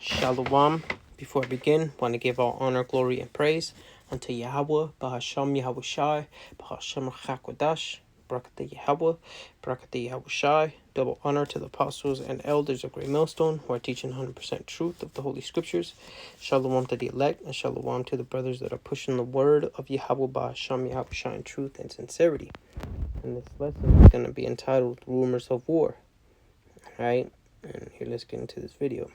Shalom. Before I begin, want to give all honor, glory, and praise unto Yahweh, Bahasham Yahweh Shai, Bahasham Chakwadash, Barakatah Yahweh, Barakatah Yahweh Shai. Double honor to the apostles and elders of Great Millstone who are teaching 100% truth of the Holy Scriptures. Shalom to the elect, and shalom to the brothers that are pushing the word of Yahweh, Bahasham Yahweh Shai in truth and sincerity. And this lesson is going to be entitled Rumors of War. Alright, and here let's get into this video.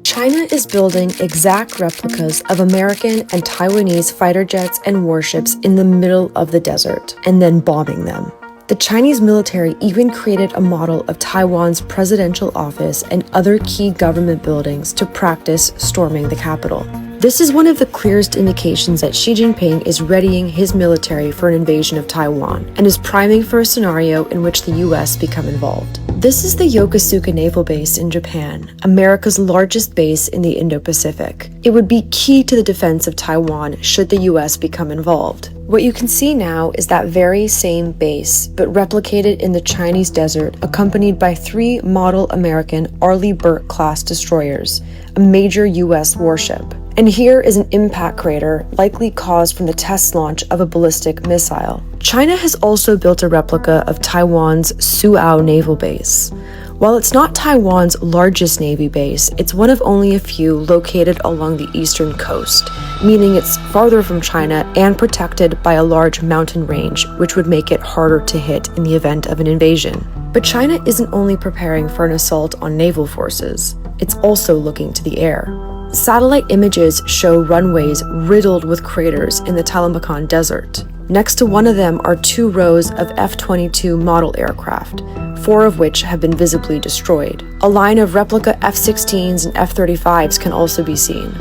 China is building exact replicas of American and Taiwanese fighter jets and warships in the middle of the desert, and then bombing them. The Chinese military even created a model of Taiwan's presidential office and other key government buildings to practice storming the capital. This is one of the clearest indications that Xi Jinping is readying his military for an invasion of Taiwan and is priming for a scenario in which the US become involved. This is the Yokosuka Naval Base in Japan, America's largest base in the Indo-Pacific. It would be key to the defense of Taiwan should the US become involved. What you can see now is that very same base, but replicated in the Chinese desert, accompanied by 3 model American Arleigh Burke-class destroyers, a major US warship. And here is an impact crater likely caused from the test launch of a ballistic missile. China has also built a replica of Taiwan's Suao Naval Base. While it's not Taiwan's largest Navy base, it's one of only a few located along the eastern coast, meaning it's farther from China and protected by a large mountain range, which would make it harder to hit in the event of an invasion. But China isn't only preparing for an assault on naval forces, it's also looking to the air. Satellite images show runways riddled with craters in the Taklamakan Desert. Next to one of them are 2 rows of F-22 model aircraft, 4 of which have been visibly destroyed. A line of replica F-16s and F-35s can also be seen.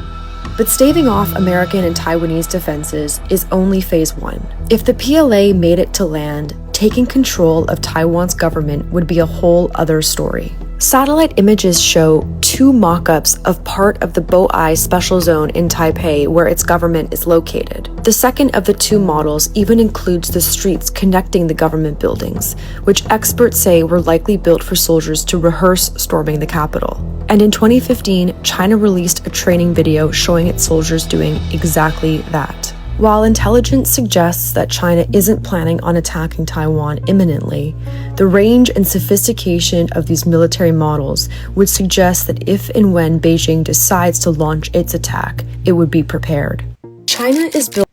But staving off American and Taiwanese defenses is only phase 1. If the PLA made it to land, taking control of Taiwan's government would be a whole other story. Satellite images show 2 mock-ups of part of the Boai Special Zone in Taipei where its government is located. The second of the 2 models even includes the streets connecting the government buildings, which experts say were likely built for soldiers to rehearse storming the capital. And in 2015, China released a training video showing its soldiers doing exactly that. While intelligence suggests that China isn't planning on attacking Taiwan imminently, the range and sophistication of these military models would suggest that if and when Beijing decides to launch its attack, it would be prepared. China is built.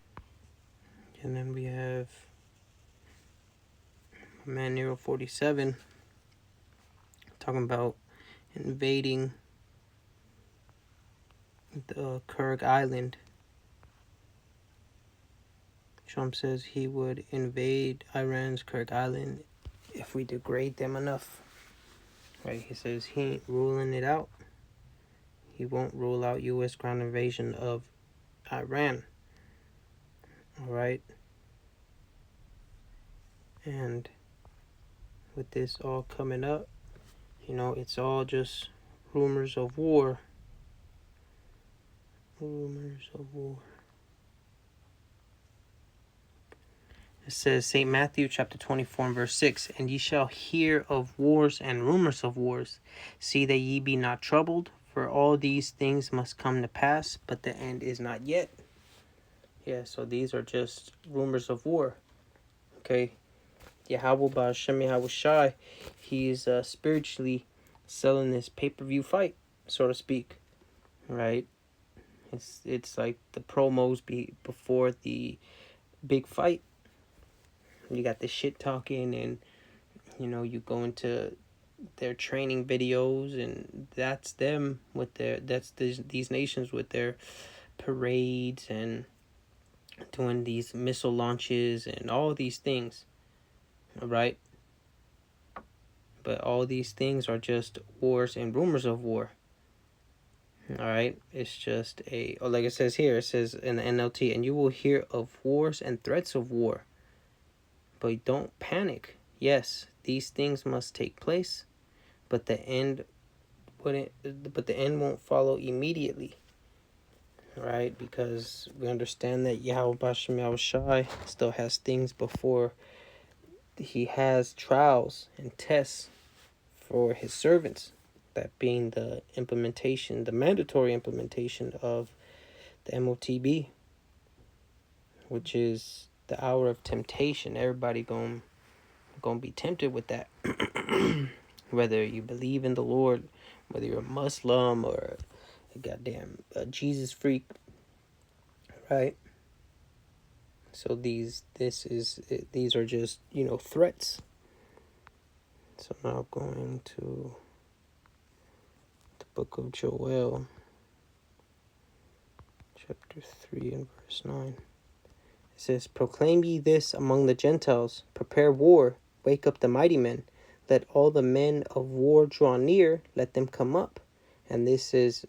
And then we have Man Nero 47 talking about invading the Kurg Island. Trump says he would invade Iran's Kurg Island if we degrade them enough. Right? He says he ain't ruling it out. He won't rule out U.S. ground invasion of Iran. Alright? And with this all coming up, it's all just rumors of war. Rumors of war. It says, St. Matthew chapter 24 and verse 6, And ye shall hear of wars and rumors of wars. See that ye be not troubled, for all these things must come to pass, but the end is not yet. Yeah, so these are just rumors of war. Okay? Yahweh Ba'Shem Yahweh Shai, he's spiritually selling this pay-per-view fight, so to speak. Right? It's like the promos before the big fight. You got the shit talking, and you go into their training videos, and that's them with these nations with their parades and doing these missile launches and all these things. All right, but all these things are just wars and rumors of war. All right, it's just like it says here. It says in the NLT, and you will hear of wars and threats of war. But don't panic. Yes, these things must take place, but the end won't follow immediately. Right? Because we understand that Yahweh Bashim Yahweh Shai still has things before he has trials and tests for his servants. that being the implementation, the mandatory implementation of the MOTB, which is the hour of temptation. Everybody gonna be tempted with that. Whether you believe in the Lord, whether you're a Muslim or a goddamn Jesus freak, right? So these are just, threats. So now going to the book of Joel, chapter 3 and verse 9. It says, "Proclaim ye this among the Gentiles, prepare war, wake up the mighty men, let all the men of war draw near, let them come up." And this is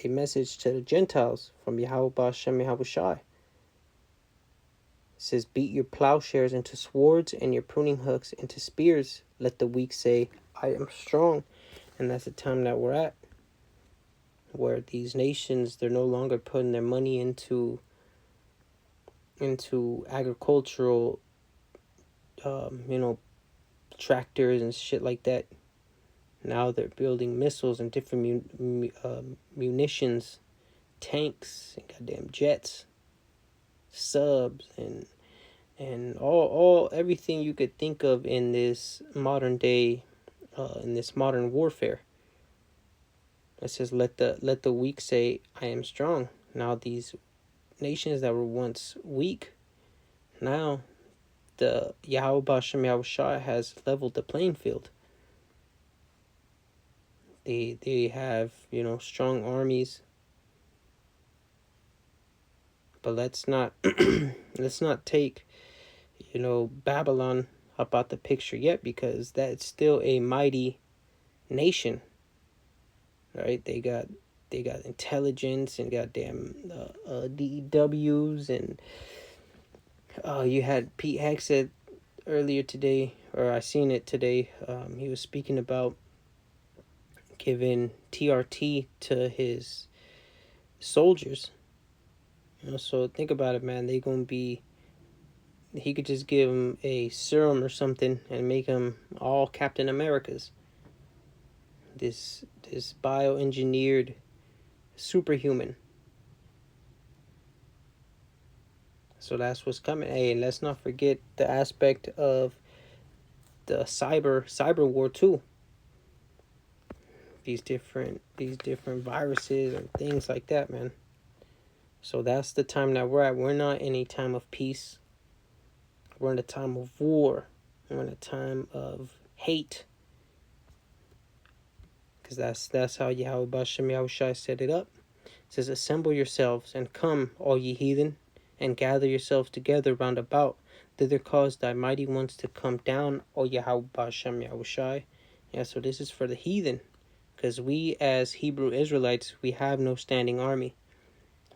a message to the Gentiles from Yahweh Ba'Shem Yahushai. It says, "Beat your plowshares into swords and your pruning hooks into spears. Let the weak say, I am strong." And that's the time that we're at, where these nations, they're no longer putting their money into agricultural, tractors and shit like that. Now they're building missiles and different munitions, tanks, and goddamn jets, subs, and all everything you could think of in this modern day, in this modern warfare. It says, let the weak say, I am strong. Now these nations that were once weak, now the Yahweh Ba'Shem Yahushua has leveled the playing field. They have, strong armies. But let's not take, Babylon up out the picture yet, because that's still a mighty nation. Right? They got intelligence and goddamn DEWs, and you had Pete Hegseth earlier today, or I seen it today. He was speaking about giving TRT to his soldiers. So think about it, man. He could just give them a serum or something and make them all Captain Americas. This bioengineered superhuman. So that's what's coming. Hey, and let's not forget the aspect of the cyber war too. These different viruses and things like that, man. So that's the time that we're at. We're not in a time of peace. We're in a time of war. We're in a time of hate. Because that's how Yahweh Ba'Shem Yahushai set it up. It says, "Assemble yourselves and come, all ye heathen, and gather yourselves together round about. Thither cause thy mighty ones to come down, O Yahweh Ba'Shem Yahushai." Yeah, so this is for the heathen. Because we as Hebrew Israelites, we have no standing army.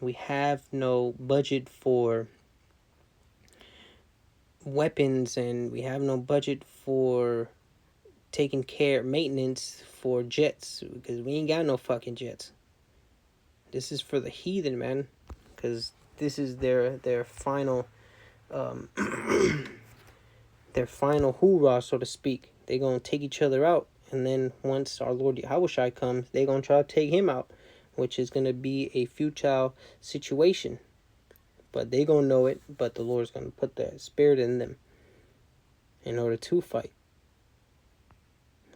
We have no budget for weapons, and we have no budget for taking maintenance for jets, because we ain't got no fucking jets. This is for the heathen, man, because this is their final their final hoorah, so to speak. They gonna take each other out, and then once our Lord Yahushai comes, they gonna try to take him out, which is gonna be a futile situation. But they gonna know it, but the Lord's gonna put the spirit in them in order to fight.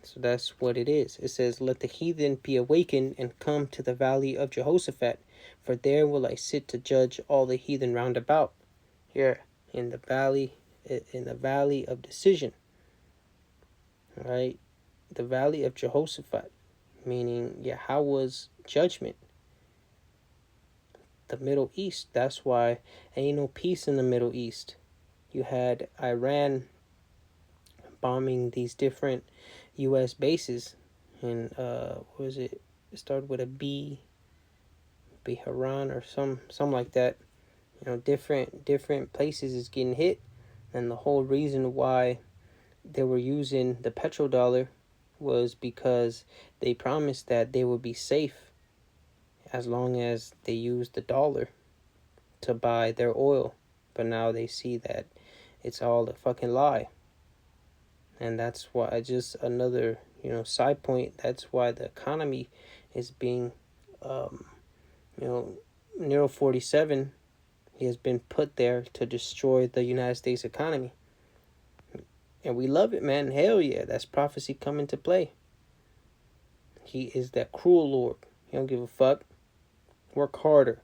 So that's what it is. It says, "Let the heathen be awakened and come to the valley of Jehoshaphat, for there will I sit to judge all the heathen round about." Here in the valley of decision. Right? The valley of Jehoshaphat, meaning Yahweh's judgment. The Middle East. That's why ain't no peace in the Middle East. You had Iran bombing these different U.S. bases, and what was it? It started with a B, Haran or something like that. Different places is getting hit, and the whole reason why they were using the petrodollar was because they promised that they would be safe as long as they used the dollar to buy their oil. But now they see that it's all a fucking lie. And that's why just another side point, that's why the economy is being, Nero 47, he has been put there to destroy the United States economy. And we love it, man. Hell yeah, that's prophecy coming to play. He is that cruel Lord. He don't give a fuck. Work harder.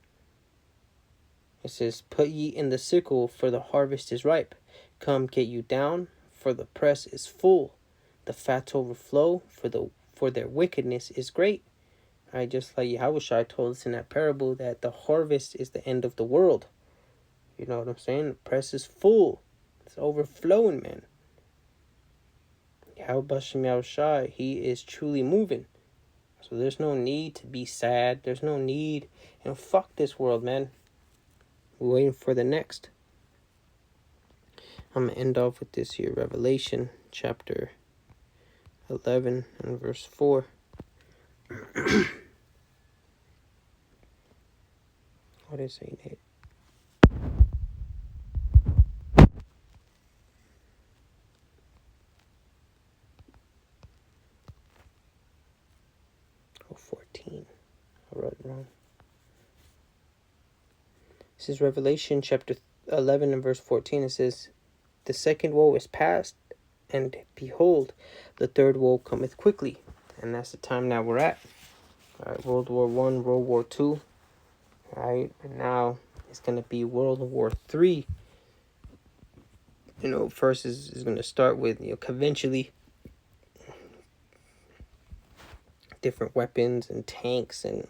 It says, put ye in the sickle, for the harvest is ripe. Come get you down, for the press is full. The fats overflow, for their wickedness is great. Right, just like Yahushua told us in that parable that the harvest is the end of the world. You know what I'm saying? The press is full. It's overflowing, man. Yahushua, he is truly moving. So there's no need to be sad. There's no need. Fuck this world, man. We're waiting for the next. I'm going to end off with this here. Revelation chapter 11 and verse 4. What is it, Nate? Oh, 14. I wrote it wrong. This is Revelation chapter 11 and verse 14. It says, the second woe is past, and behold, the third woe cometh quickly. And that's the time that we're at. All right, World War I, World War II. All right, and now it's going to be World War III. First is going to start with, conventionally different weapons and tanks and,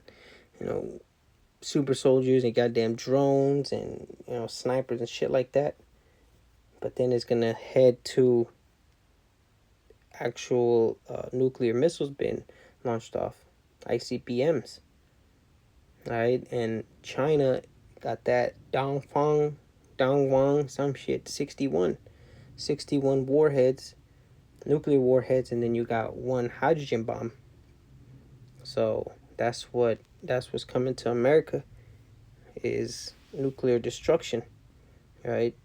super soldiers and goddamn drones and, snipers and shit like that. But then it's going to head to actual nuclear missiles being launched off, ICBMs. Right, and China got that Dongfang, some shit, 61 warheads, nuclear warheads, and then you got one hydrogen bomb. So that's what's coming to America, is nuclear destruction. Right.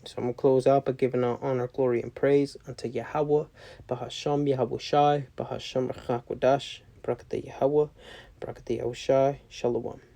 So I'm going to close out by giving honor, glory, and praise unto Yahweh, Bahasham Yahushai, Bahasham Rachakwadash, Brakatah Yahweh, Brakatah Yahushai, Shalom.